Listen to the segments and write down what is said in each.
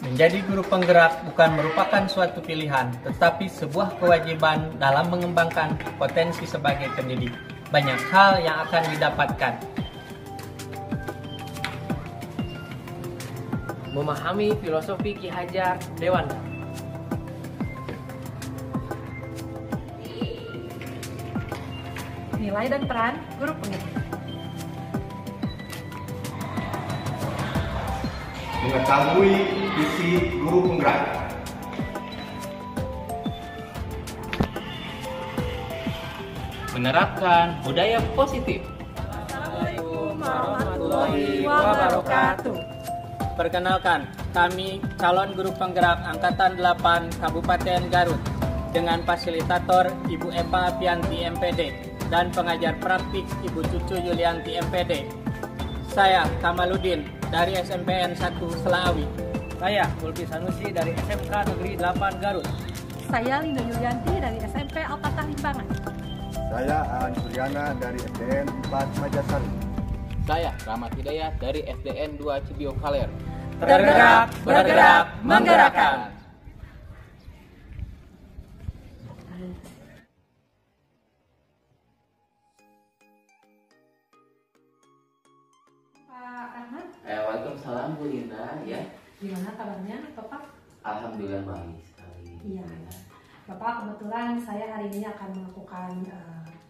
Menjadi guru penggerak bukan merupakan suatu pilihan, tetapi sebuah kewajiban dalam mengembangkan potensi sebagai pendidik. Banyak hal yang akan didapatkan. Memahami filosofi Ki Hajar Dewantara. Nilai dan peran guru penggerak. Mengetahui visi guru penggerak. Menerapkan budaya positif. Assalamualaikum warahmatullahi wabarakatuh. Perkenalkan, kami calon guru penggerak Angkatan 8 Kabupaten Garut dengan fasilitator Ibu Eva Apianti MPD dan pengajar praktik Ibu Cucu Yulianti MPD. Saya Kamaludin dari SMPN 1 Selaawi. Saya Mulki Sanusi dari SMK Negeri 8 Garut. Saya Linda Yulianti dari SMP Al-Fatah Limbangan. Saya Aan Suryana dari SDN 4 Majasari. Saya Rahmat Hidayat dari SDN 2 Cibiok Kaler. Tergerak, bergerak, menggerakkan. Pak Ahmad, Waalaikumsalam Bu Linda, ya. gimana kabarnya Bapak? Alhamdulillah baik sekali. Iya. Bapak, kebetulan saya hari ini akan melakukan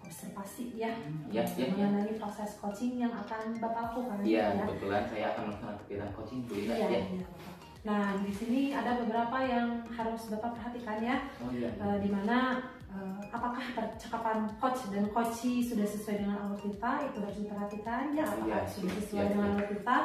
observasi ya, Ya. mengenai proses coaching yang akan Bapak lakukan. Iya, kebetulan saya akan melakukan kegiatan coaching Bu Linda, Iya, ya. iya, Bapak. Nah, di sini ada beberapa yang harus Bapak perhatikan ya, Oh iya. di mana apakah percakapan coach dan coachee sudah sesuai dengan alur kita, itu harus diperhatikan ya, apakah Iya, sudah sesuai iya, dengan iya. alur kita.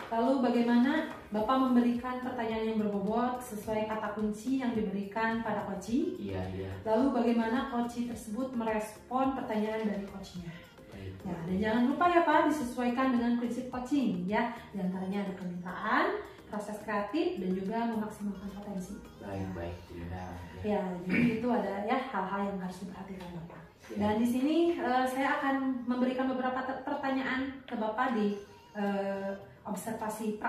Lalu bagaimana Bapak memberikan pertanyaan yang berbobot sesuai kata kunci yang diberikan pada coachee. Iya, iya. Lalu bagaimana coachee tersebut merespon pertanyaan dari coachnya. Baik. Ya, dan jangan lupa ya Pak, disesuaikan dengan prinsip coaching ya. Di antaranya ada permintaan, proses kreatif, dan juga memaksimalkan potensi. Baik, Bu Linda. Ya, jadi itu ada ya hal-hal yang harus diperhatikan Bapak. Ya. Dan di sini saya akan memberikan beberapa pertanyaan ke Bapak di pra-observasi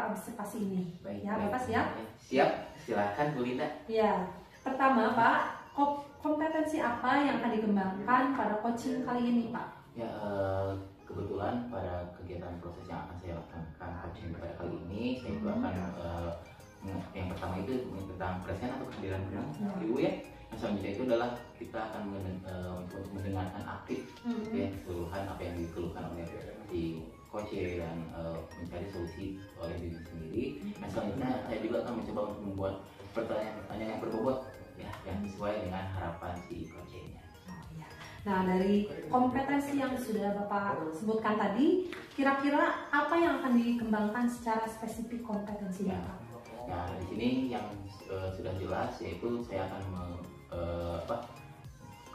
ini. Baik, Ya, baik. Bapak siap? Siap, silakan Bu Linda. Ya, pertama Pak, kompetensi apa yang akan dikembangkan pada coaching kali ini Pak? Ya, kebetulan pada kegiatan proses yang akan saya lakukan coaching pada kali ini, saya juga akan yang pertama itu tentang present atau kehadiran penuh, Ibu ya. Yang selanjutnya itu adalah kita akan untuk mendengarkan aktif ya keseluruhan apa yang dikeluhkan oleh si coach dan mencari solusi oleh diri sendiri. Yang selanjutnya saya juga akan mencoba untuk membuat pertanyaan-pertanyaan yang berbobot ya yang sesuai dengan harapan si coachnya. Nah, dari kompetensi yang sudah Bapak sebutkan tadi, kira-kira apa yang akan dikembangkan secara spesifik kompetensi Ya. Bapak? Nah, di sini yang sudah jelas yaitu saya akan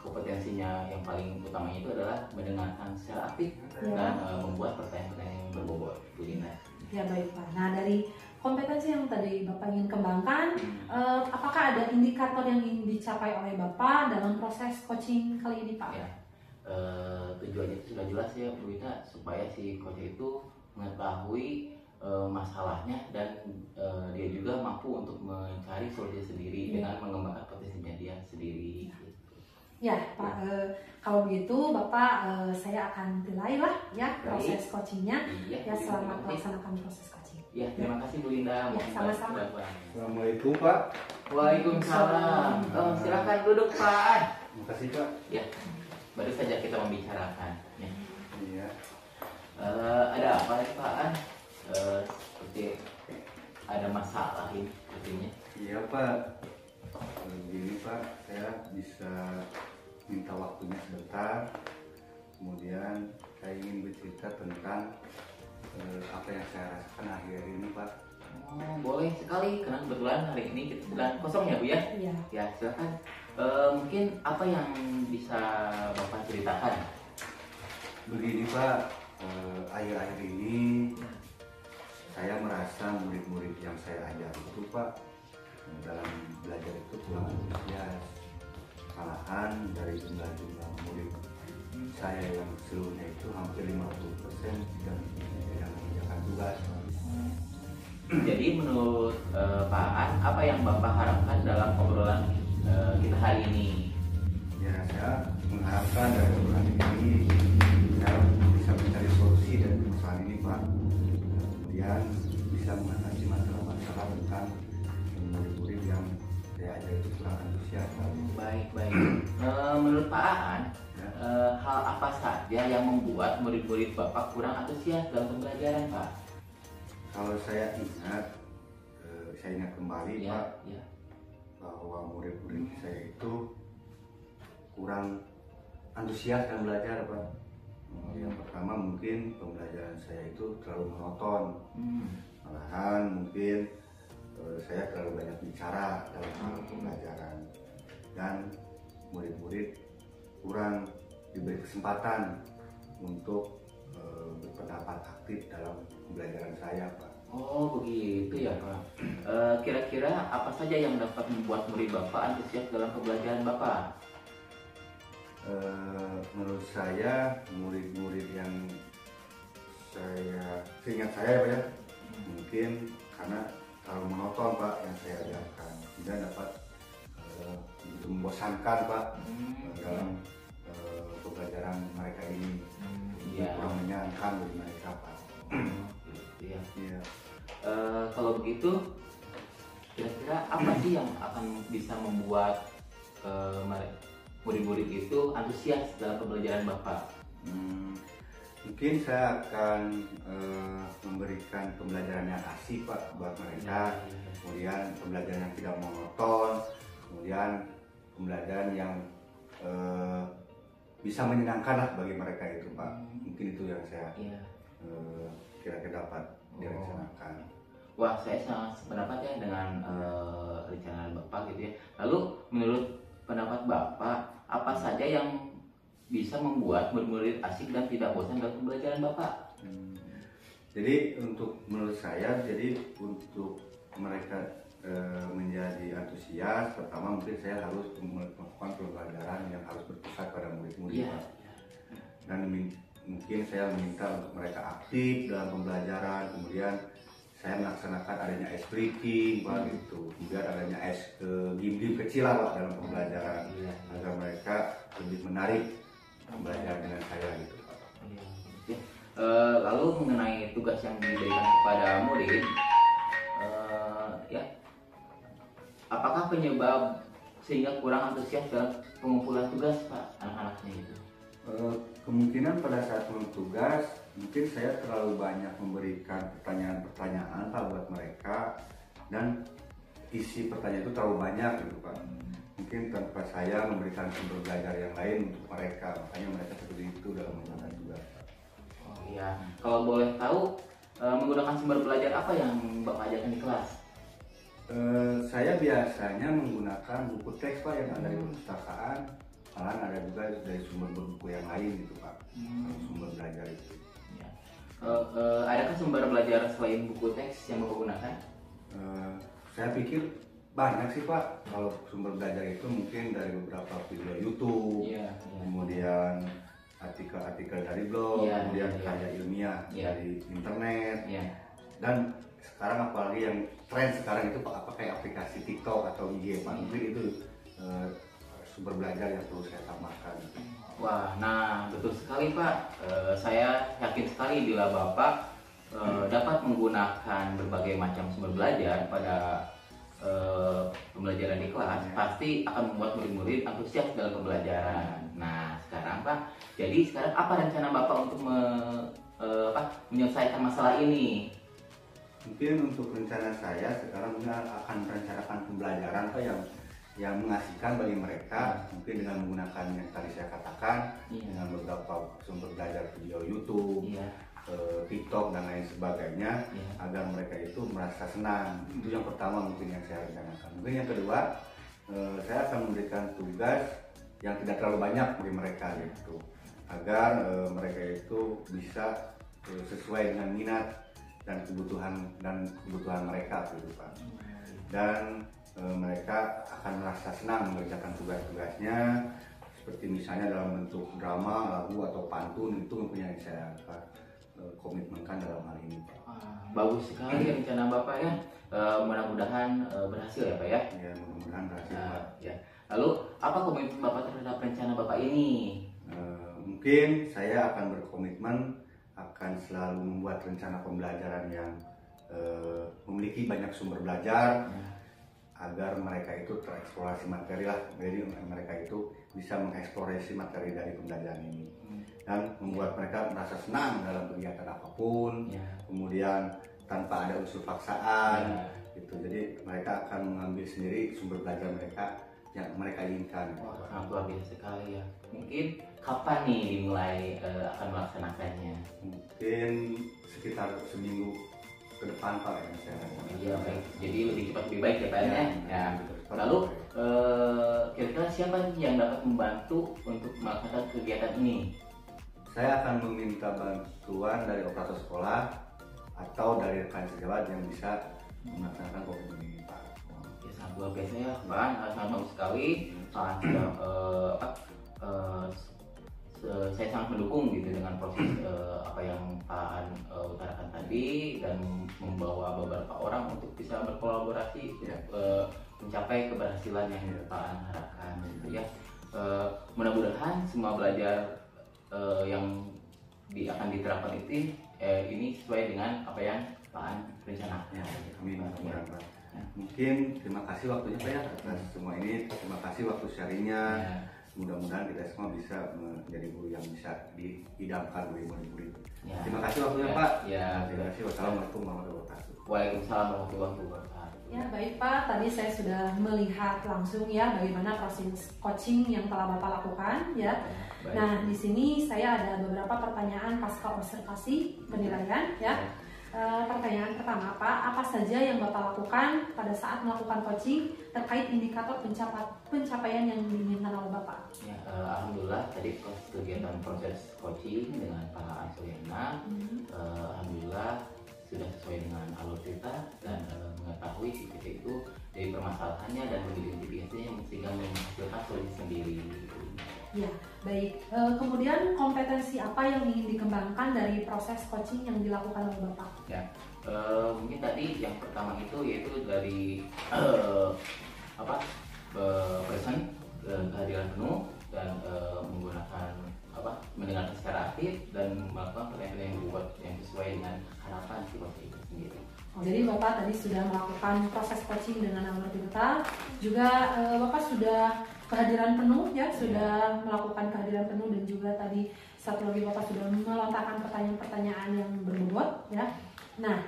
kompetensinya yang paling utamanya itu adalah mendengarkan secara aktif dan membuat pertanyaan-pertanyaan yang berbobot, Bu Linda. Ya, baik Pak. Nah, dari kompetensi yang tadi Bapak ingin kembangkan, apakah ada indikator yang ingin dicapai oleh Bapak dalam proses coaching kali ini Pak? Ya, tujuannya itu sudah jelas ya Bu Linda, supaya si coach itu mengetahui masalahnya dan dia juga mampu untuk mencari solusi sendiri dengan mengembangkan potensinya dia sendiri. Ya Pak, kalau begitu Bapak saya akan nilai lah ya proses coachingnya Iya, ya selamat melaksanakan proses coaching. Ya, terima kasih Bu Linda. Ya, sama-sama. Assalamualaikum Pak. Waalaikumsalam. Silakan duduk Pak. Terima kasih Pak. Ya, baru saja kita membicarakan. Ya. Iya. Ada apa ya Pak? Seperti ada masalah ini sepertinya. Iya Pak. Begini Pak, saya bisa minta waktunya sebentar. Kemudian saya ingin bercerita tentang apa yang saya rasakan akhir ini Pak. Oh, boleh sekali, karena kebetulan hari ini kita sedang kosong ya Bu ya. Iya. Ya, silakan. Mungkin apa yang bisa Bapak ceritakan? Begini Pak, akhir-akhir ini saya merasa murid-murid yang saya ajar itu Pak dalam belajar itu kurang antusias. Malahan dari jumlah murid saya yang seluruhnya itu hampir 50% tidak mengerjakan tugas. Jadi menurut Pak An, apa yang Bapak harapkan dalam obrolan kita hari ini? Ya, saya mengharapkan dari obrolan ini kita bisa mencari solusi dari permasalahan ini, Pak. Kemudian bisa mengatasi masalah-masalah tentang murid-murid yang saya ajar itu kurang antusias. Baik. Menurut Pak Aan, Ya. hal apa saja yang membuat murid-murid Bapak kurang antusias dalam pembelajaran, Pak? Kalau saya ingat kembali, Ya, Pak, ya. bahwa murid-murid saya itu kurang antusias dalam belajar, Pak. Yang pertama mungkin pembelajaran saya itu terlalu monoton. Malahan mungkin saya terlalu banyak bicara dalam hal pembelajaran, dan murid-murid kurang diberi kesempatan untuk berpendapat aktif dalam pembelajaran saya, Pak. Oh begitu ya Pak. Kira-kira apa saja yang dapat membuat murid Bapak antusias dalam pembelajaran Bapak? Menurut saya murid-murid yang seingat saya, Pak, ya, mungkin karena terlalu monoton, Pak, yang saya ajarkan, kemudian dapat begitu membosankan, Pak, dalam pembelajaran mereka ini. Iya. Kurang menyenangkan bagi mereka, Pak. Iya. Iya. Kalau begitu, kira-kira apa sih yang akan bisa membuat murid-murid itu antusias dalam pembelajaran Bapak? Mungkin saya akan memberikan pembelajaran yang asik, Pak, buat mereka. Kemudian pembelajaran yang tidak monoton, kemudian pembelajaran yang bisa menyenangkan lah bagi mereka itu, Pak. Mungkin itu yang saya kira-kira dapat direncanakan. Wah, saya sangat sependapat ya dengan rencana Bapak gitu ya. Lalu menurut pendapat Bapak, apa saja yang bisa membuat murid-murid asik dan tidak bosan dalam pembelajaran Bapak? Jadi menurut saya, untuk mereka menjadi antusias, pertama mungkin saya harus melakukan pembelajaran yang harus berpusat pada murid-murid, Pak. Dan mungkin saya minta untuk mereka aktif dalam pembelajaran, kemudian saya melaksanakan adanya ice breaking, Pak, gitu. Kemudian adanya ice game kecil lah, Pak, dalam pembelajaran, agar mereka lebih menarik belajar dengan saya, gitu, Pak. Lalu mengenai tugas yang diberikan kepada murid, apakah penyebab sehingga kurang antusias dalam pengumpulan tugas, Pak, anak-anaknya itu? Kemungkinan pada saat tugas mungkin saya terlalu banyak memberikan pertanyaan-pertanyaan, Pak, buat mereka, dan isi pertanyaan itu terlalu banyak, gitu, Pak. Mungkin tanpa saya memberikan sumber belajar yang lain untuk mereka, makanya mereka seperti itu dalam mengerjakan tugas, Pak. Oh iya, kalau boleh tahu menggunakan sumber belajar apa yang Bapak ajarkan di kelas? Saya biasanya menggunakan buku teks, Pak, yang ada di perpustakaan. Malahan ada juga dari sumber buku yang lain, gitu, Pak. Sumber belajar itu. Ya. Adakah sumber belajar selain buku teks yang Bapak gunakan? Saya pikir banyak sih, Pak. Kalau sumber belajar itu mungkin dari beberapa video YouTube, kemudian artikel-artikel dari blog, kemudian karya ilmiah dari internet, dan sekarang apalagi yang tren sekarang itu, Pak, apa kayak aplikasi TikTok atau IG, Pak. Mungkin itu sumber belajar yang perlu saya tambahkan. Wah, nah betul sekali, Pak. Saya yakin sekali bila Bapak dapat menggunakan berbagai macam sumber belajar pada pembelajaran di kelas, pasti akan membuat murid-murid antusias dalam pembelajaran. Nah, sekarang Pak, jadi sekarang apa rencana Bapak untuk menyelesaikan masalah ini? Mungkin untuk rencana saya sekarang akan merencanakan pembelajaran, Pak, yang mengasihkan bagi mereka, mungkin dengan menggunakan yang tadi saya katakan, dengan beberapa sumber belajar video YouTube, TikTok dan lain sebagainya, agar mereka itu merasa senang. Itu yang pertama mungkin yang saya rencanakan. Mungkin yang kedua, saya akan memberikan tugas yang tidak terlalu banyak bagi mereka, gitu, agar mereka itu bisa sesuai dengan minat dan kebutuhan mereka, gitu, Pak. Dan mereka akan merasa senang mengerjakan tugas-tugasnya, seperti misalnya dalam bentuk drama, lagu atau pantun, itu mungkin yang saya angkat. komitmenkan dalam hal ini, Pak. Bagus sekali rencana Bapak ya. Mudah-mudahan berhasil ya Pak ya. Ya, mudah-mudahan berhasil, Pak. Ya. Lalu apa komitmen Bapak terhadap rencana Bapak ini? Mungkin saya akan berkomitmen akan selalu membuat rencana pembelajaran yang memiliki banyak sumber belajar, agar mereka itu tereksplorasi materi lah, jadi mereka itu bisa mengeksplorasi materi dari pembelajaran ini dan membuat mereka merasa senang dalam kegiatan apapun, kemudian tanpa ada unsur paksaan gitu. Jadi mereka akan mengambil sendiri sumber belajar mereka yang mereka inginkan. Wah, sangat luar biasa sekali ya. Mungkin kapan nih dimulai akan melaksanakannya? Mungkin sekitar seminggu ke depan, Pak, yang saya rasa. Iya, baik. Jadi lebih cepat lebih baik ya Pak ya. Ya. Lalu kira-kira siapa yang dapat membantu untuk melaksanakan kegiatan ini? Saya akan meminta bantuan dari operator sekolah atau dari rekan sejawat yang bisa melaksanakan komitmen ini, Pak. Ya, sangat luar biasa ya, Pak. Sangat bagus sekali. Sangat saya sangat mendukung gitu dengan proses apa yang Pak An utarakan tadi, dan membawa beberapa orang untuk bisa berkolaborasi mencapai keberhasilan yang Pak An harapkan gitu ya. Mudah-mudahan semua belajar yang akan diterapkan itu ini sesuai dengan apa yang Pak An rencanakan. Amin. Pak. Mungkin terima kasih waktunya, Pak ya, atas semua ini. Terima kasih waktu sharingnya. Mudah-mudahan kita semua bisa menjadi guru yang bisa diidamkan oleh murid-murid. Terima kasih waktunya, Pak. Terima kasih. Wassalamualaikum warahmatullahi wabarakatuh. Waalaikumsalam warahmatullahi wabarakatuh. Ya, baik Pak, tadi saya sudah melihat langsung ya bagaimana proses coaching yang telah Bapak lakukan ya. Nah, di sini saya ada beberapa pertanyaan pasca observasi penilaian ya. Pertanyaan pertama, Pak, apa saja yang Bapak lakukan pada saat melakukan coaching terkait indikator pencapaian yang diinginkan oleh Bapak? Ya, alhamdulillah tadi kegiatan proses coaching dengan Pak Ansoriana, alhamdulillah sudah sesuai dengan alur cerita dan mengetahui si kita itu dari permasalahannya dan mengidentifikasinya sehingga menghasilkan solusi sendiri. Ya, baik. Kemudian kompetensi apa yang ingin dikembangkan dari proses coaching yang dilakukan oleh Bapak? Ya, mungkin tadi yang pertama itu yaitu dari present, kehadiran penuh dan menggunakan mendengarkan secara aktif dan melakukan pertanyaan yang berbuat yang sesuai dengan harapan si coach itu sendiri. Jadi Bapak tadi sudah melakukan proses coaching dengan alur cerita, juga Bapak sudah kehadiran penuh ya, sudah melakukan kehadiran penuh, dan juga tadi satu lagi Bapak sudah melontarkan pertanyaan-pertanyaan yang berbobot ya. Nah,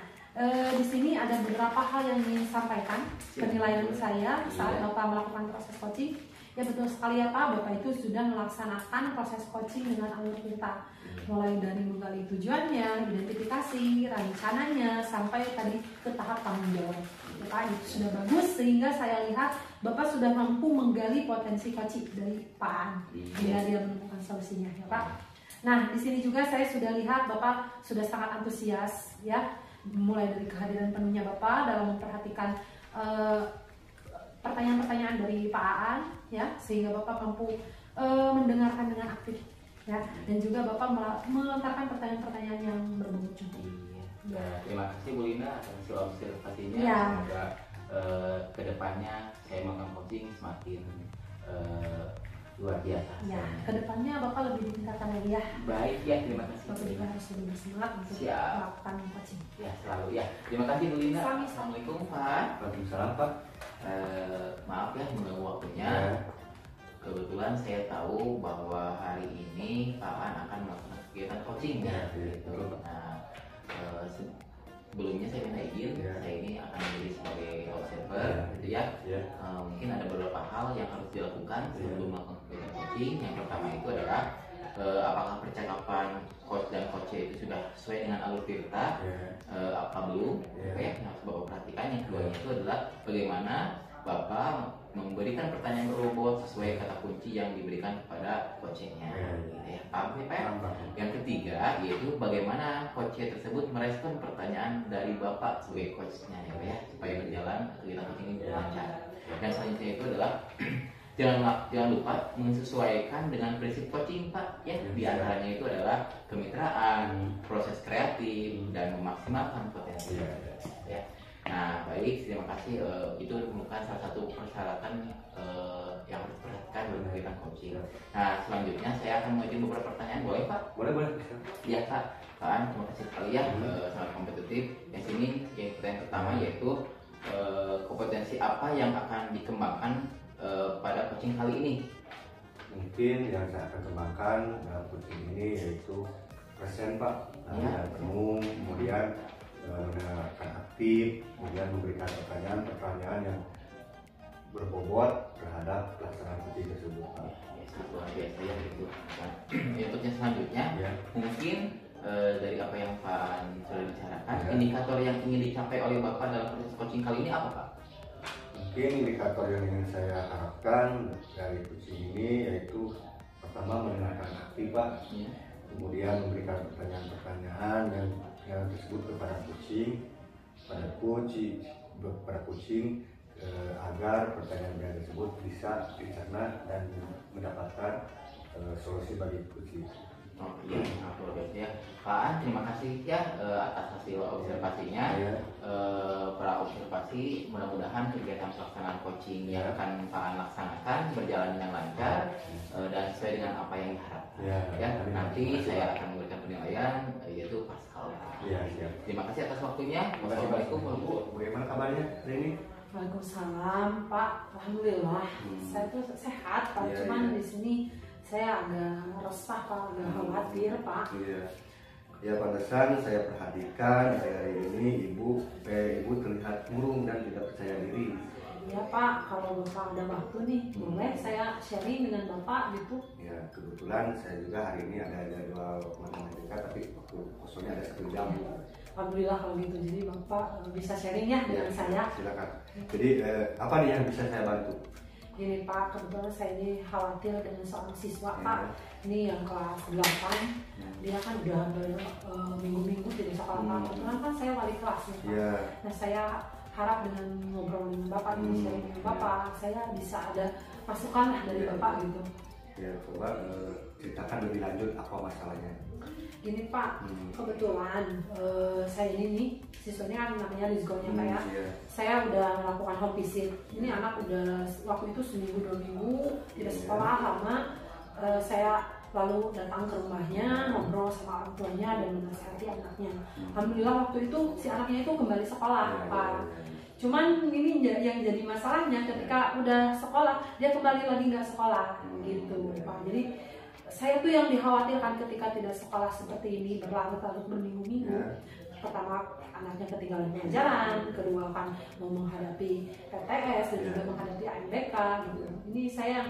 di sini ada beberapa hal yang ingin sampaikan penilaian saya saat Bapak melakukan proses coaching. Ya, betul sekali ya Pak, Bapak itu sudah melaksanakan proses coaching dengan alur cerita, mulai dari menggali tujuannya, identifikasi, rencananya, sampai tadi ke tahap tanggung jawab. Ya Pak, itu sudah bagus, sehingga saya lihat Bapak sudah mampu menggali potensi coaching dari Pak An hingga dia menemukan solusinya ya Pak. Nah, di sini juga saya sudah lihat Bapak sudah sangat antusias ya, mulai dari kehadiran penuhnya Bapak dalam memperhatikan pertanyaan-pertanyaan dari Pak Aan ya, sehingga Bapak mampu mendengarkan dengan aktif ya, dan juga Bapak melontarkan pertanyaan-pertanyaan yang berbobot juga. Ya, terima kasih Bu Linda atas observasinya. Ya. Semoga kedepannya saya melakukan coaching semakin luar biasa. Ya, kedepannya Bapak lebih ditingkatkan lagi ya. Baik ya, terima kasih. Bapak juga harus lebih bersemangat untuk Siap. melakukan coaching. Ya, selalu ya. Terima kasih Bu Linda. Sami-sami. Assalamualaikum Pak. Waalaikumsalam, Pak. Maaf ya mengganggu waktunya. Kebetulan saya tahu bahwa hari ini Pak An akan melakukan kegiatan coaching ya. Gitu. Nah, sebelumnya saya minta izin, saya ini akan menjadi sebagai observer, gitu ya. Mungkin ada beberapa hal yang harus dilakukan sebelum melakukan kegiatan coaching. Yang pertama itu adalah apakah percakapan coach dan coach itu sudah sesuai dengan alur cerita, apa belum, yang harus Bapak perhatikan. Yang kedua itu adalah bagaimana Bapak memberikan pertanyaan berbobot sesuai kata kunci yang diberikan kepada coachnya, gitu ya. Paham ya Pak? Yang ketiga yaitu bagaimana coach tersebut merespon pertanyaan dari Bapak sebagai coachnya ya, supaya berjalan kegiatan coaching ini lancar. Dan selanjutnya itu adalah jangan lupa menyesuaikan dengan prinsip coaching Pak ya. Di antaranya itu adalah kemitraan, proses kreatif dan memaksimalkan potensi ya. Nah baik, terima kasih. Itu merupakan salah satu persyaratan yang harus diperhatikan dalam kegiatan coaching. Nah selanjutnya saya akan mengajukan beberapa pertanyaan, boleh Pak? Boleh. Iya Pak. Kan terima kasih sekali ya, sangat kompetitif. Yang sini yang pertanyaan pertama yaitu kompetensi apa yang akan dikembangkan pada coaching kali ini? Mungkin yang saya akan kembangkan dalam coaching ini yaitu present Pak, dan penuh, kemudian mendengarkan aktif, kemudian memberikan pertanyaan yang berbobot terhadap pelaksanaan coaching tersebut Pak. Luar biasa ya gitu. Untuk yang selanjutnya mungkin dari apa yang Pak sudah bicarakan, indikator yang ingin dicapai oleh Bapak dalam proses coaching kali ini apa Pak? Mungkin indikator yang ingin saya harapkan dari coaching ini yaitu pertama mendengarkan aktif Pak, kemudian memberikan pertanyaan-pertanyaan yang tersebut kepada coaching agar pertanyaan tersebut bisa dicerna dan mendapatkan solusi bagi coaching. Oh iya, luar biasa ya. Pak An, terima kasih ya atas hasil observasinya. Para observasi, mudah-mudahan kegiatan pelaksanaan coaching yang akan Pak An laksanakan berjalan dengan lancar dan sesuai dengan apa yang diharapkan. Ya, nanti saya akan memberikan penilaian yaitu pascal. Terima kasih atas waktunya. Wassalamualaikum warahmatullahi wabarakatuh. Bagaimana kabarnya hari ini? Waalaikumsalam Pak, alhamdulillah saya tuh sehat Pak, cuman di sini saya agak resah Pak, agak khawatir Pak. Ya pantesan saya perhatikan hari ini ibu terlihat murung dan tidak percaya diri. Iya Pak, kalau Bapak ada waktu nih, boleh saya sharing dengan Bapak gitu. Ya kebetulan saya juga hari ini ada jadwal matematika tapi waktu kosongnya ada 1 jam. Alhamdulillah kalau gitu, jadi Bapak bisa sharing ya dengan saya. Silakan. Jadi apa nih yang bisa saya bantu? Gini Pak, kebetulan saya ini khawatir dengan seorang siswa Pak. Ini yang kelas 8, dia kan udah berminggu-minggu tidak sekolah Pak. Kebetulan kan saya wali kelas nih Pak. Nah saya harap dengan ngobrol dengan Bapak, sharing dengan Bapak, saya bisa ada masukan lah dari Bapak gitu. Ya coba ceritakan lebih lanjut apa masalahnya. Gini Pak, kebetulan saya ini nih, siswanya kan namanya Rizgonya Pak ya. Saya udah melakukan home visit. Ini anak udah waktu itu seminggu 2 minggu tidak sekolah lama. Saya lalu datang ke rumahnya, ngobrol sama orang tuanya dan menasihati anaknya. Alhamdulillah waktu itu si anaknya itu kembali sekolah Pak. Cuman ini yang jadi masalahnya ketika udah sekolah dia kembali lagi nggak sekolah gitu Pak. Jadi saya tuh yang dikhawatirkan ketika tidak sekolah seperti ini berlarut-larut berminggu-minggu. Pertama anaknya ketinggalan pelajaran, kedua kan mau menghadapi PTS dan juga menghadapi AMBK gitu. Ini saya yang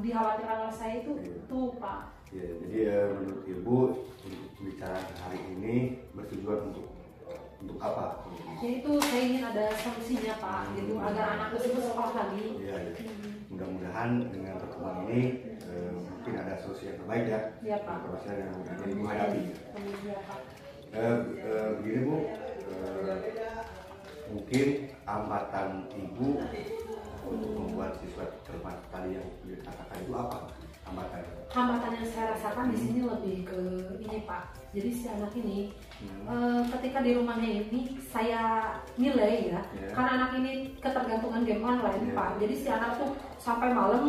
dikhawatirkan oleh saya itu tuh Pak. Ya, jadi menurut Ibu untuk pembicaraan hari ini bertujuan untuk apa? Yaitu saya ingin ada solusinya Pak, gitu agar anak tersebut sekolah lagi. Mudah-mudahan dengan pertemuan ini mungkin ada solusi yang terbaik ya. Iya Pak. Proses yang Ibu hadapi. Iya Pak. Begini Bu, mungkin hambatan Ibu untuk membuat siswa cermat tadi yang dikatakan itu apa? Hambatan yang saya rasakan di sini lebih ke ini Pak. Jadi si anak ini ketika di rumahnya ini saya nilai ya, karena anak ini ketergantungan game online Pak. Jadi si anak tuh sampai malam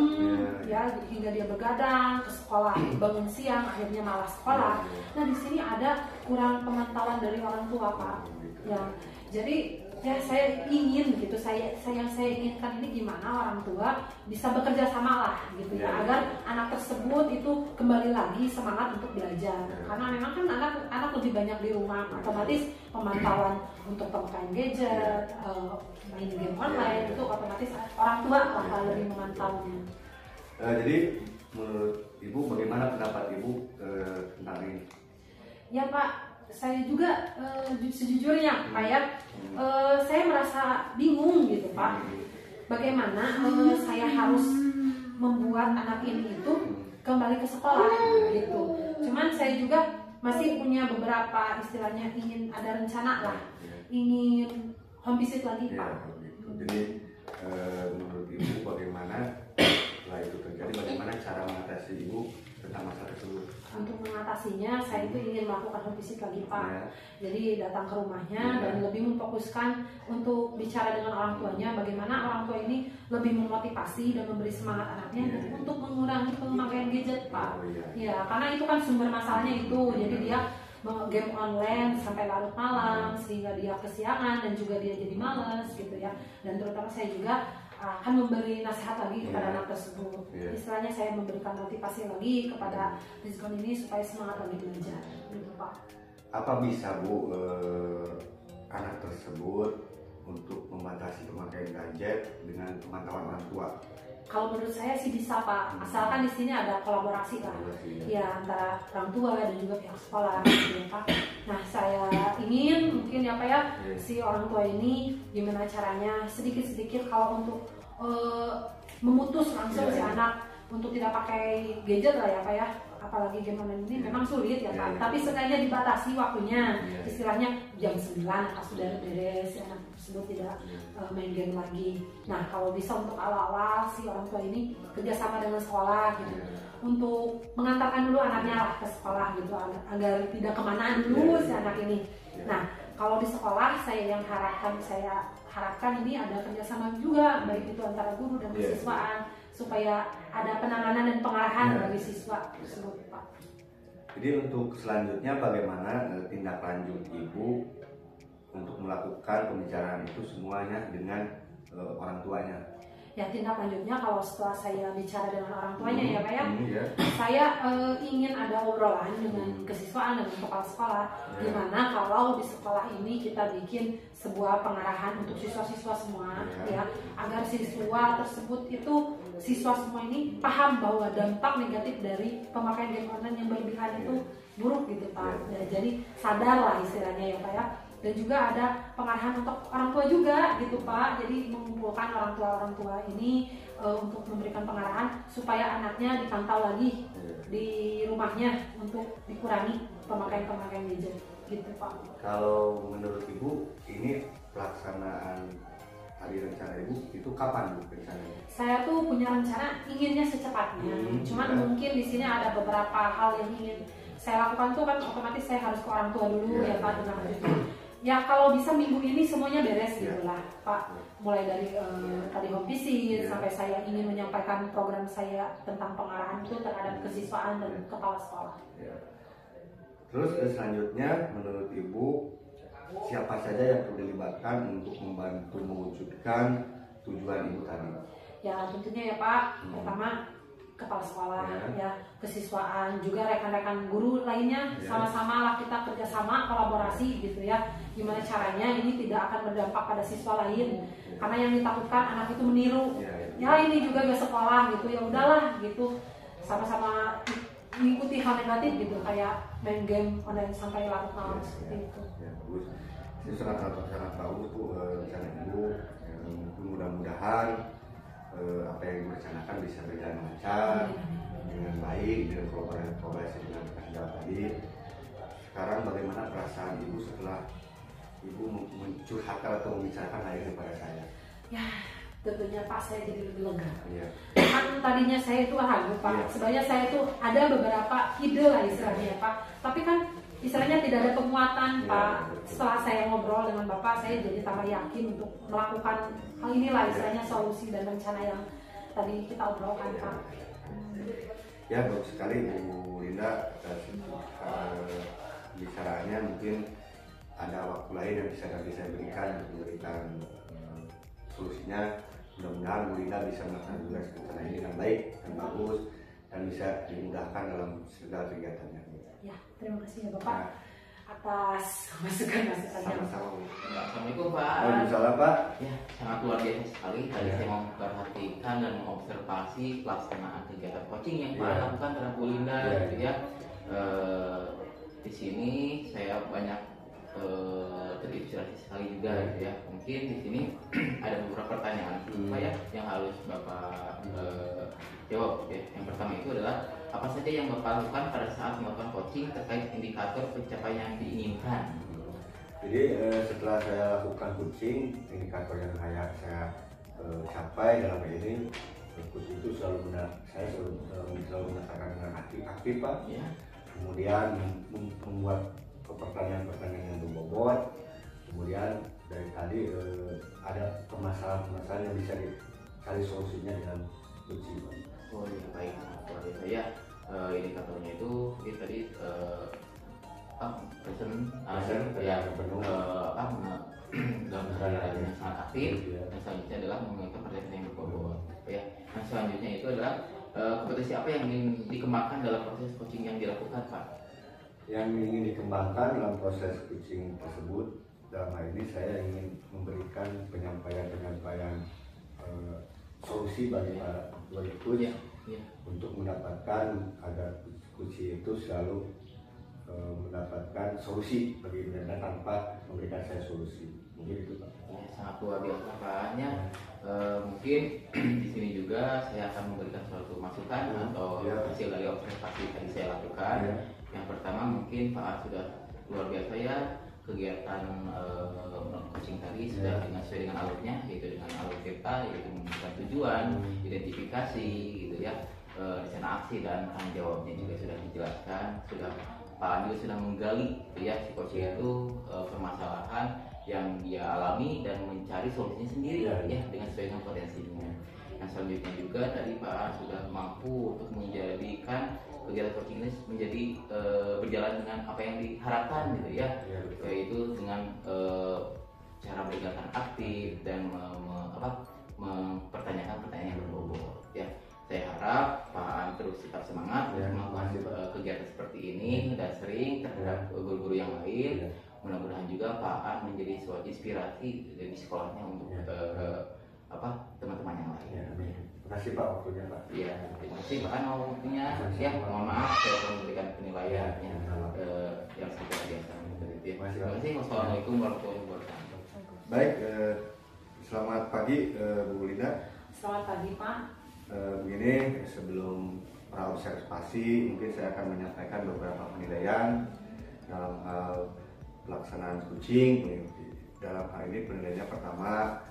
ya hingga dia begadang ke sekolah, bangun siang akhirnya malas sekolah. Nah di sini ada kurang pemantauan dari orang tua Pak. Ya jadi ya saya ingin gitu, yang saya inginkan ini gimana orang tua bisa bekerja sama lah gitu ya, agar anak tersebut itu kembali lagi semangat untuk belajar. Karena memang kan anak lebih banyak di rumah, otomatis pemantauan untuk pemakaian gadget, main game online itu otomatis orang tua bakal lebih memantaunya. Jadi menurut Ibu bagaimana pendapat Ibu tentang ini? Ya Pak, saya juga sejujurnya Pak ya, saya merasa bingung gitu Pak. Bagaimana saya harus membuat anak ini itu kembali ke sekolah gitu. Cuman saya juga masih punya beberapa istilahnya ingin ada rencana lah, ingin home visit lagi Pak. Jadi menurut Ibu bagaimana setelah itu terjadi, bagaimana cara mengatasi ibu tentang masalah tersebut? Untuk mengatasinya, saya itu ingin melakukan home visit lagi Pak. Ya. Jadi datang ke rumahnya Ya. dan lebih memfokuskan untuk bicara dengan orang tuanya, bagaimana orang tua ini lebih memotivasi dan memberi semangat anaknya Ya. untuk mengurangi pemakaian gadget Pak. Oh, iya. Ya, karena itu kan sumber masalahnya itu. Jadi dia game online sampai larut malam sehingga dia kesiangan dan juga dia jadi malas gitu ya. Dan terutama saya juga akan memberi nasihat lagi kepada anak tersebut. Istilahnya saya memberikan motivasi lagi kepada Rizkon ini supaya semangat lagi belajar gitu Pak. Apa bisa Bu anak tersebut untuk membatasi pemakaian gadget dengan pemantauan orang tua? Kalau menurut saya sih bisa Pak, asalkan di sini ada kolaborasi lah, ya antara orang tua dan juga pihak sekolah, gitu ya Pak. Nah saya ingin mungkin ya Pak ya, si orang tua ini gimana caranya sedikit-sedikit kalau untuk memutus langsung si anak untuk tidak pakai gadget lah ya Pak ya. Apalagi game online ini memang sulit ya Pak, tapi setidaknya dibatasi waktunya, istilahnya jam 9 atau sudah beres, anak tersebut tidak main game lagi. Nah kalau bisa untuk awal-awal si orang tua ini kerjasama dengan sekolah gitu, untuk mengantarkan dulu anaknya lah ke sekolah gitu, agar tidak kemana dulu si anak ini. Nah kalau di sekolah saya harapkan ini ada kerjasama juga, baik itu antara guru dan kesiswaan, supaya ada penanganan dan pengarahan bagi siswa tersebut Pak. Jadi untuk selanjutnya bagaimana tindak lanjut ibu untuk melakukan pembicaraan itu semuanya dengan orang tuanya? Ya tindak lanjutnya kalau setelah saya bicara dengan orang tuanya ya Pak ya, saya ingin ada obrolan dengan kesiswaan dan kepala sekolah, gimana kalau di sekolah ini kita bikin sebuah pengarahan untuk siswa-siswa semua ya, agar siswa tersebut itu siswa semua ini paham bahwa dampak negatif dari pemakaian game online yang berlebihan itu buruk gitu Pak. Ya, jadi sadar lah istilahnya ya Pak ya. Dan juga ada pengarahan untuk orang tua juga gitu Pak. Jadi mengumpulkan orang tua ini untuk memberikan pengarahan supaya anaknya dipantau lagi di rumahnya untuk dikurangi pemakaian gadget gitu Pak. Kalau menurut Ibu ini pelaksanaan hari rencana Ibu itu kapan Bu rencananya? Saya tuh punya rencana inginnya secepatnya. Cuman mungkin di sini ada beberapa hal yang ingin saya lakukan tuh kan otomatis saya harus ke orang tua dulu ya Pak dengan itu. Ya kalau bisa minggu ini semuanya beres gitu lah Pak. Mulai dari tadi home visit sampai saya ingin menyampaikan program saya tentang pengarahan itu terhadap kesiswaan dan kepala sekolah. Terus selanjutnya menurut Ibu siapa saja yang perlu dilibatkan untuk membantu mewujudkan tujuan Ibu tadi? Ya tentunya ya Pak, pertama kepala sekolah ya, kesiswaan, juga rekan-rekan guru lainnya, sama-sama lah kita kerjasama kolaborasi gitu ya. Gimana caranya ini tidak akan berdampak pada siswa lain, karena yang ditakutkan anak itu meniru. Ya ini juga gak sekolah gitu, ya udahlah gitu, sama-sama mengikuti hal negatif gitu, kayak main game online sampai larut malam seperti itu. Bagus. Itu sangat bagus tuh rencana Ibu. Mudah-mudahan apa yang direncanakan bisa berjalan lancar dengan baik, dengan kolaborasi dengan rekan tadi. Sekarang bagaimana perasaan Ibu setelah Ibu mencurhatkan atau membicarakan hal ini kepada saya? Ya tentunya Pak, saya jadi lebih lega. Kan tadinya saya itu ragu Pak. Sebenarnya saya itu ada beberapa ide lah istilahnya Pak, tapi kan istilahnya tidak ada penguatan Pak. Setelah saya ngobrol dengan Bapak, saya jadi tambah yakin untuk melakukan hal inilah istilahnya solusi dan rencana yang tadi kita obrolkan Pak. Ya bagus sekali Bu Linda, bicaraannya mungkin ada waktu lain yang bisa nanti saya berikan untuk memberikan solusinya. Mudah-mudahan Bu Linda bisa melakukan tugas rencana ini dengan baik dan bagus dan bisa dimudahkan dalam segala kegiatannya. Ya, terima kasih ya Bapak atas masukan-masukannya. Sama-sama. Assalamualaikum Pak. Waalaikumsalam Pak. Ya, sangat luar biasa sekali. Tadi saya memperhatikan dan mengobservasi pelaksanaan kegiatan coaching yang Pak lakukan terhadap Bu Linda gitu ya. Di sini saya banyak terinspirasi sekali juga gitu ya. Mungkin di sini ada beberapa pertanyaan Pak ya yang harus Bapak jawab ya. Yang pertama itu adalah apa saja yang Bapak lakukan pada saat melakukan coaching terkait indikator pencapaian yang diinginkan? Jadi setelah saya lakukan coaching, indikator yang saya capai dalam ini Coach itu saya selalu menyatakan dengan aktif Pak. Ya. Kemudian membuat pertanyaan-pertanyaan yang berbobot. Kemudian dari tadi ada permasalahan-permasalahan yang bisa dicari solusinya dengan coaching. Oh iya, baik. Luar biasa ya. Indikatornya itu tadi present ya, penuh. Dalam keseharian yang sangat aktif. Dan selanjutnya adalah mengeluarkan pertanyaan yang berbobot. Ya. Nah, selanjutnya itu adalah kompetensi apa yang ingin dikembangkan dalam proses coaching yang dilakukan, Pak? Yang ingin dikembangkan dalam proses coaching tersebut, dalam hal ini saya ingin memberikan penyampaian solusi bagi para coach untuk mendapatkan agar coach itu selalu mendapatkan solusi bagi mereka tanpa memberikan saya solusi. Mungkin itu Pak. Ya, sangat luar biasa Pak. Mungkin di sini juga saya akan memberikan suatu masukan atau hasil dari observasi tadi saya lakukan. Yang pertama mungkin Pak sudah luar biasa ya, kegiatan coaching tadi sudah sesuai dengan alurnya, yaitu dengan alur kita, yaitu memberikan tujuan, identifikasi gitu ya, rencana aksi dan tanggung jawabnya juga sudah dijelaskan. Pak Andi sudah menggali gitu ya, si coach itu permasalahan yang dia alami dan mencari solusinya sendiri ya dengan sesuai dengan potensinya. Yang selanjutnya juga tadi Pak sudah mampu untuk menjadikan kegiatan coaching ini menjadi berjalan dengan apa yang diharapkan gitu ya, yaitu dengan cara berkegiatan aktif dan mempertanyakan pertanyaan yang berbobot ya. Saya harap Pak An terus tetap semangat untuk melakukan kegiatan seperti ini dan sering terhadap guru-guru yang lain. Mudah-mudahan juga Pak An menjadi suatu inspirasi dari sekolahnya untuk teman-teman yang lain. Terima kasih Pak waktunya Pak. Iya, terima kasih Pak An waktunya. Ya, mohon maaf saya akan memberikan penilaian yang seperti biasa. Terima kasih. Wassalamualaikum warahmatullahi wabarakatuh. Baik, selamat pagi Bu Linda. Selamat pagi Pak. Begini, sebelum praobservasi mungkin saya akan menyampaikan beberapa penilaian dalam hal pelaksanaan coaching. Dalam hal ini penilaiannya pertama,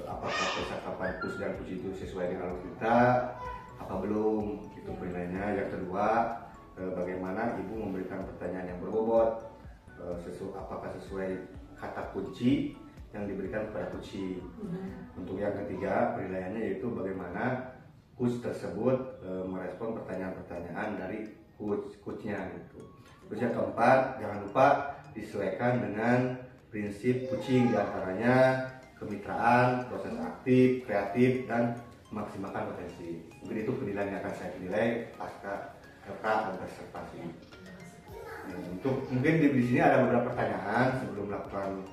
apakah percakapan coach dan coach itu sesuai dengan alur kita, apa belum, itu penilaiannya. Yang kedua, bagaimana ibu memberikan pertanyaan yang berbobot, apakah sesuai kata kunci yang diberikan kepada coach. Untuk yang ketiga, penilaiannya yaitu bagaimana coach tersebut merespon pertanyaan-pertanyaan dari coachnya gitu. Terus yang keempat, jangan lupa disesuaikan dengan prinsip coaching, diantaranya kemitraan, proses aktif, kreatif, dan memaksimalkan potensi. Mungkin itu penilaian yang akan saya nilai pasca observasi. Untuk mungkin di sini ada beberapa pertanyaan sebelum melakukan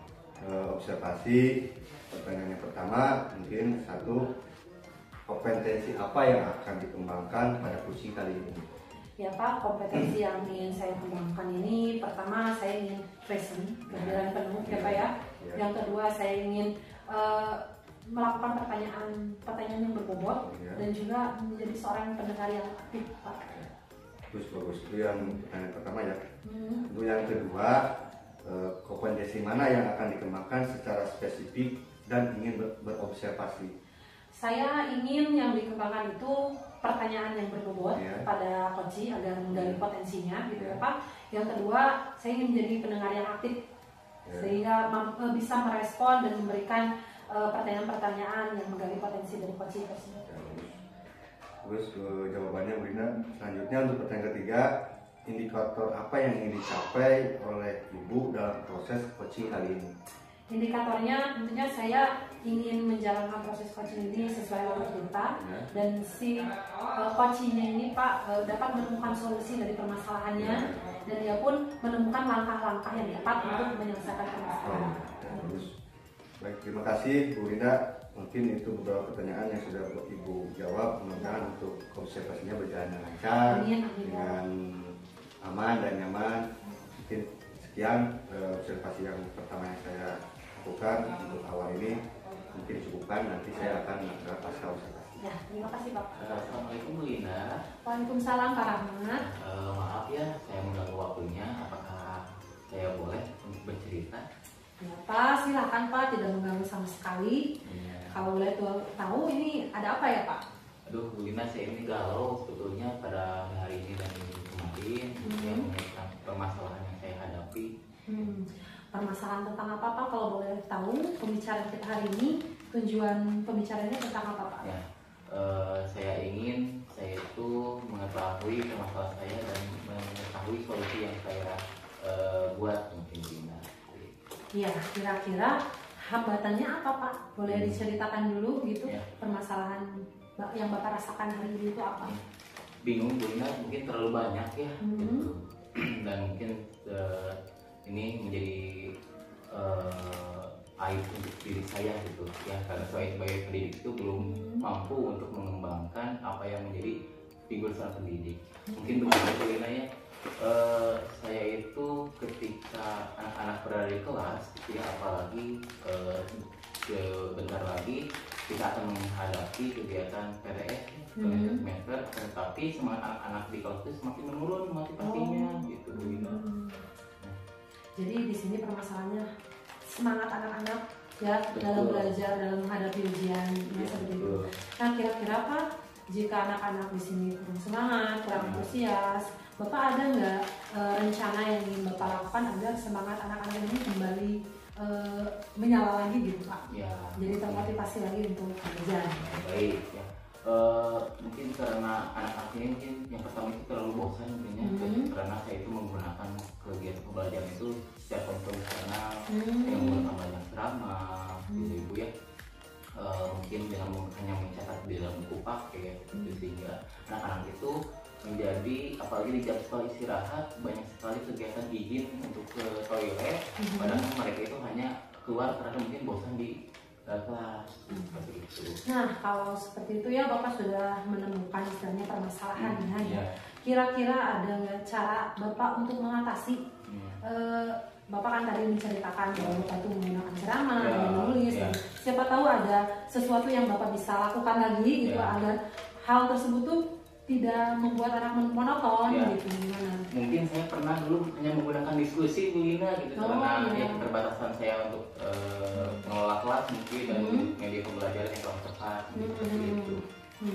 observasi. Pertanyaan yang pertama mungkin satu, kompetensi apa yang akan dikembangkan pada coaching kali ini? Ya Pak, kompetensi yang ingin saya kembangkan ini, pertama saya ingin present, kehadiran penuh ya Pak ya. Yang kedua saya ingin melakukan pertanyaan yang berbobot dan juga menjadi seorang pendengar yang aktif Pak. Terus bagus, itu yang pertanyaan pertama ya. Untuk yang kedua, kompetensi mana yang akan dikembangkan secara spesifik dan ingin berobservasi? Saya ingin yang dikembangkan itu pertanyaan yang berbobot pada coach agar menggali potensinya gitu ya Pak. Yang kedua, saya ingin menjadi pendengar yang aktif sehingga bisa merespon dan memberikan pertanyaan-pertanyaan yang menggali potensi dari coach tersebut. Terus jawabannya Bu Rina. Selanjutnya untuk pertanyaan ketiga, indikator apa yang ingin dicapai oleh Ibu dalam proses coaching kali ini? Indikatornya tentunya saya ingin menjalankan proses coaching ini sesuai alur kita dan si coachingnya ini Pak dapat menemukan solusi dari permasalahannya dan dia pun menemukan langkah-langkah yang tepat untuk menyelesaikan permasalahan. Baik, terima kasih Bu Rina. Mungkin itu beberapa pertanyaan yang sudah Ibu jawab. Mudah-mudahan untuk observasinya berjalan dengan lancar, dengan aman dan nyaman. Mungkin sekian observasi yang pertama yang saya lakukan untuk awal ini. Mungkin cukupkan, nanti saya akan melakukan pasca observasi. Ya, terima kasih Pak. Assalamualaikum Bu Linda. Waalaikumsalam Pak Rahmat. Maaf ya, saya mengganggu waktunya. Apakah saya boleh untuk bercerita? Ya Pak, silakan Pak, tidak mengganggu sama sekali. Kalau boleh tahu ini ada apa ya Pak? Aduh, Bu Lina, saya ini galau sebetulnya pada hari ini dan minggu kemarin yang mengenai permasalahan yang saya hadapi. Permasalahan tentang apa Pak? Kalau boleh tahu pembicaraan kita hari ini, tujuan pembicaranya tentang apa Pak? Ya, saya itu mengetahui permasalahan saya dan mengetahui solusi yang saya buat mungkin Bu Lina. Iya, kira-kira hambatannya apa Pak? Boleh diceritakan dulu gitu, permasalahan yang Bapak rasakan hari ini itu apa? Bingung Bu Lina, mungkin terlalu banyak ya gitu. Dan mungkin ini menjadi aib untuk diri saya gitu ya, karena saya sebagai pendidik itu belum mampu untuk mengembangkan apa yang menjadi figur seorang pendidik. Mungkin begitu Bu Lina ya. Saya itu ketika anak-anak berada di kelas ya, apalagi sebentar lagi kita akan menghadapi kegiatan PTS semester, tetapi semangat anak-anak di kelas itu semakin menurun motivasinya gitu Bu Lina. Jadi di sini permasalahannya semangat anak-anak ya dalam belajar, dalam menghadapi ujian seperti itu. Nah, kira-kira Pak, jika anak-anak di sini kurang semangat, kurang antusias, Bapak ada nggak rencana yang ingin Bapak lakukan agar semangat anak-anak ini kembali menyala lagi gitu Pak? Ya. Jadi termotivasi lagi untuk belajar. Baik ya. Mungkin karena anak-anak ini mungkin yang pertama itu terlalu bosan mungkinnya, karena saya itu menggunakan kegiatan pembelajaran itu secara konvensional yang menggunakan banyak drama gitu Ibu ya. Mungkin dengan hanya mencatat di dalam buku paket gitu, sehingga anak-anak itu menjadi, apalagi di jam sekolah istirahat, banyak sekali kegiatan izin untuk ke toilet, padahal mereka itu hanya keluar karena mungkin bosan di kelas seperti itu. Nah, kalau seperti itu ya Bapak sudah menemukan istilahnya permasalahan ya. Kira-kira ada nggak cara Bapak untuk mengatasi? Bapak kan tadi menceritakan bahwa Bapak itu menggunakan ceramah, menulis. Siapa tahu ada sesuatu yang Bapak bisa lakukan lagi gitu agar hal tersebut tuh tidak membuat anak monoton gitu. Gimana? Mungkin saya pernah dulu hanya menggunakan diskusi Bu Lina gitu, karena ya keterbatasan saya untuk mengelola kelas mungkin dan media pembelajaran yang kurang tepat seperti itu.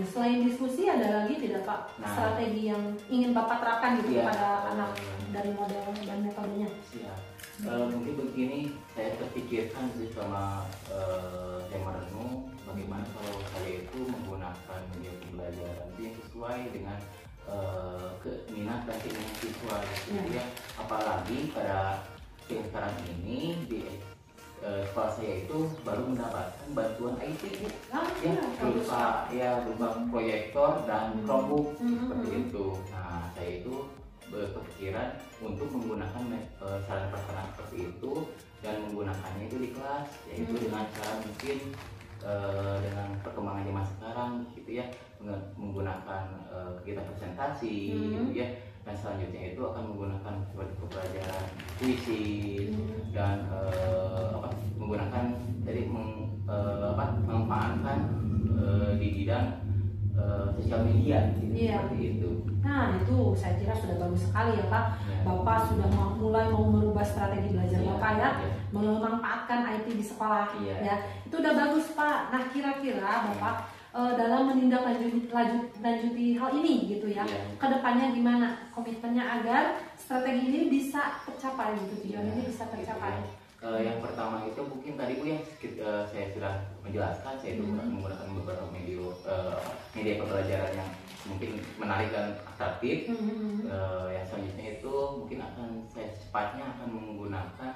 Selain diskusi ada lagi tidak Pak strategi yang ingin Bapak terapkan gitu kepada anak dari model dan metodenya? Mungkin begini, saya terpikirkan sih sama saya merenung bagaimana kalau saya itu menggunakan media pembelajaran yang sesuai dengan minat dan keinginan siswa gitu ya. Apalagi pada sekarang ini di sekolah saya itu baru mendapatkan bantuan IT berupa proyektor dan Chromebook seperti itu. Nah, saya itu berpikiran untuk menggunakan sarana-prasarana seperti itu dan menggunakannya itu di kelas, yaitu dengan cara mungkin dengan perkembangan zaman sekarang gitu ya, menggunakan kegiatan presentasi gitu ya, dan selanjutnya itu akan menggunakan seperti pembelajaran puisi dan menggunakan jadi memanfaatkan di bidang sosial media gitu, seperti itu. Nah, itu saya kira sudah bagus sekali ya Pak. Bapak sudah mulai mau merubah strategi belajar Bapak ya, memanfaatkan IT di sekolah ya. Itu udah bagus Pak. Nah, kira-kira Bapak dalam menindaklanjuti hal ini gitu ya, kedepannya gimana komitmennya agar strategi ini bisa tercapai gitu, tujuan ini bisa tercapai? Yang pertama itu mungkin tadi Bu ya, saya sudah menjelaskan, saya itu menggunakan beberapa media pembelajaran yang mungkin menarik dan atraktif. Yang selanjutnya itu mungkin saya secepatnya akan menggunakan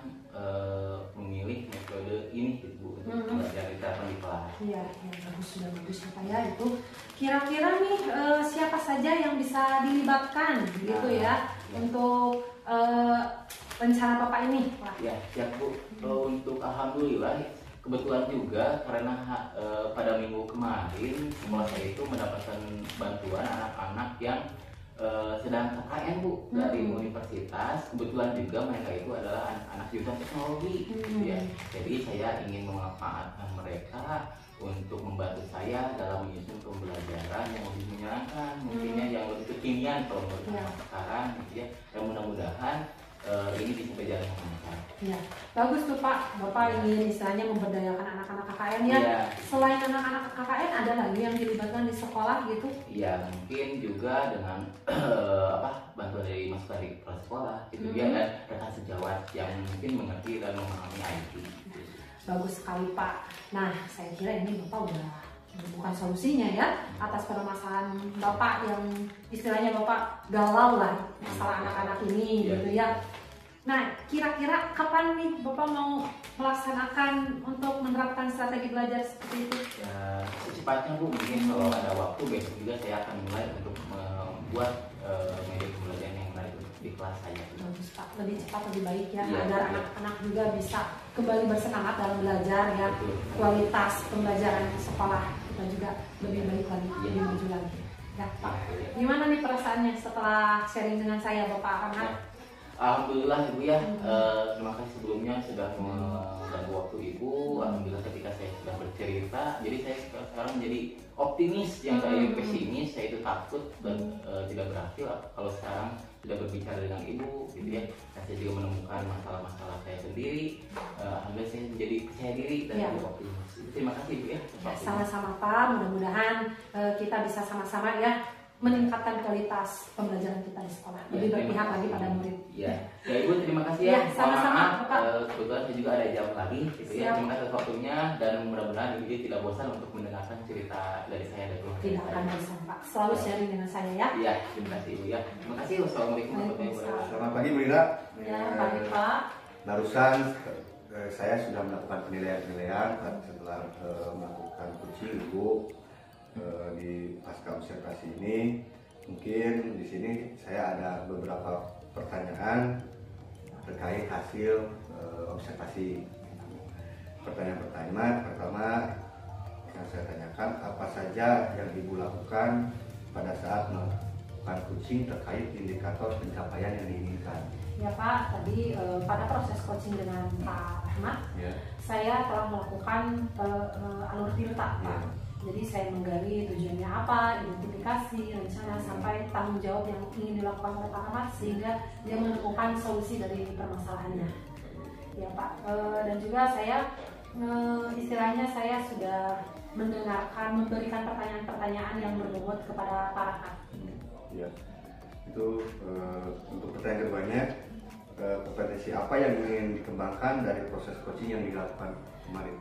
memilih metode ini Bu untuk belajar diterapkan di kelas. Iya, bagus, sudah bagus ya Pak ya. Itu kira-kira nih siapa saja yang bisa dilibatkan gitu ya untuk rencana Bapak ini Pak? Ya Bu, untuk alhamdulillah kebetulan juga karena pada minggu kemarin sekolah saya itu mendapatkan bantuan anak-anak yang sedang KKN Bu dari universitas. Kebetulan juga mereka itu adalah anak-anak jurusan teknologi ya. Jadi saya ingin memanfaatkan mereka untuk membantu saya dalam menyusun pembelajaran yang lebih menyenangkan, mungkinnya yang lebih kekinian kalau menurut sekarang gitu ya. Dan mudah-mudahan ini bisa berjalan dengan lancar. Ya, bagus tuh Pak. Bapak ingin istilahnya memberdayakan anak-anak KKN ya. Iya. Selain anak-anak KKN ada lagi yang dilibatkan di sekolah gitu? Iya, mungkin juga dengan bantuan dari masukan dari kepala sekolah gitu dia dan rekan sejawat yang mungkin mengerti dan memahami IT. Bagus sekali Pak. Nah, saya kira ini Bapak udah bukan solusinya ya atas permasalahan Bapak yang istilahnya Bapak galau lah masalah anak-anak ini gitu ya. Nah, kira-kira kapan nih Bapak mau melaksanakan untuk menerapkan strategi belajar seperti itu? Ya, secepatnya Bu, mungkin kalau ada waktu besok juga saya akan mulai untuk membuat media pembelajaran yang menarik di kelas saya. Bagus Pak, lebih cepat lebih baik ya, Iya, agar iya. anak-anak juga bisa kembali bersemangat dalam belajar ya. Betul. Kualitas pembelajaran sekolah kita juga lebih baik lagi, Iya. lebih maju lagi. Ya Pak, Iya. gimana nih perasaannya setelah sharing dengan saya Bapak Ahmad? Alhamdulillah Ibu ya, terima kasih sebelumnya sudah mengganggu waktu Ibu. Alhamdulillah ketika saya sudah bercerita, jadi saya sekarang jadi optimis. Yang saya pesimis, saya itu takut dan tidak berhasil. Kalau sekarang sudah berbicara dengan Ibu, gitu ya, dan saya juga menemukan masalah-masalah saya sendiri. Alhamdulillah saya menjadi percaya diri dan Ya. juga optimis. Terima kasih Ibu ya. Ya, sama-sama Pak, mudah-mudahan kita bisa sama-sama ya meningkatkan kualitas pembelajaran kita di sekolah, lebih berpihak lagi pada murid. Ya, ya Ibu terima kasih ya. Ya, Mohon sama-sama, maaf, Bapak. kebetulan saya juga ada jam lagi, gitu ya. Siap. Terima kasih atas waktunya dan mudah-mudahan Ibu juga tidak bosan untuk mendengarkan cerita dari saya dan keluarga Tidak akan saya. bosan Pak, selalu sharing dengan saya ya. Iya, terima kasih Ibu ya. Terima kasih. Wassalamualaikum warahmatullahi wabarakatuh. Selamat pagi Bu Lila. Ya, pagi Pak. Barusan saya sudah melakukan penilaian setelah melakukan coaching Ibu di pasca observasi ini. Mungkin di sini saya ada beberapa pertanyaan terkait hasil observasi. Pertanyaan pertama yang saya tanyakan, apa saja yang Ibu lakukan pada saat melakukan coaching terkait indikator pencapaian yang diinginkan? Ya Pak, tadi pada proses coaching dengan Pak Ahmad, Ya. saya telah melakukan alur tirta Pak. Ya. Jadi saya menggali tujuannya apa, identifikasi, rencana, sampai tanggung jawab yang ingin dilakukan oleh Pak Ahmad sehingga dia menemukan solusi dari permasalahannya. Ya Pak, dan juga saya istilahnya saya sudah mendengarkan, memberikan pertanyaan-pertanyaan yang berbobot kepada Pak Ahmad. Ya. Itu untuk pertanyaan keduanya, kompetensi apa yang ingin dikembangkan dari proses coaching yang dilakukan kemarin?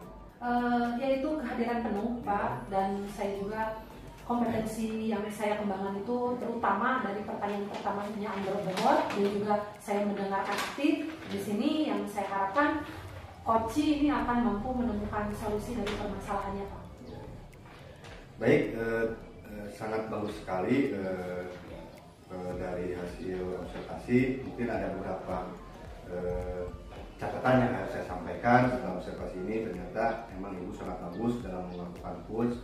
Yaitu kehadiran penuh Pak, dan saya juga kompetensi yang saya kembangkan itu terutama dari pertanyaan pertamanya Android Board, dan juga saya mendengarkan aktif. Di sini yang saya harapkan coaching ini akan mampu menemukan solusi dari permasalahannya Pak. Baik, sangat bagus sekali dari hasil observasi. Mungkin ada beberapa catatan yang harus saya sampaikan setelah observasi ini. Ternyata memang Ibu sangat bagus dalam melakukan coach.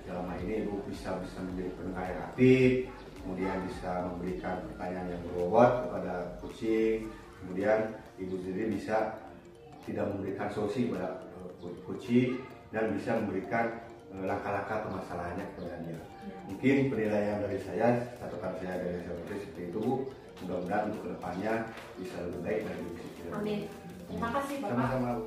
Dalam hal ini Ibu bisa menjadi pendengar yang aktif, kemudian bisa memberikan pertanyaan yang berbobot kepada coaching, kemudian Ibu sendiri bisa tidak memberikan solusi kepada coaching dan bisa memberikan langkah-langkah permasalahannya kepada dia. Mungkin penilaian dari saya, catatan saya dari saya seperti itu, Bu. Mudah-mudahan untuk kedepannya bisa lebih baik dari Ibu. Amin. Terima kasih Bapak. Sama-sama, Bu.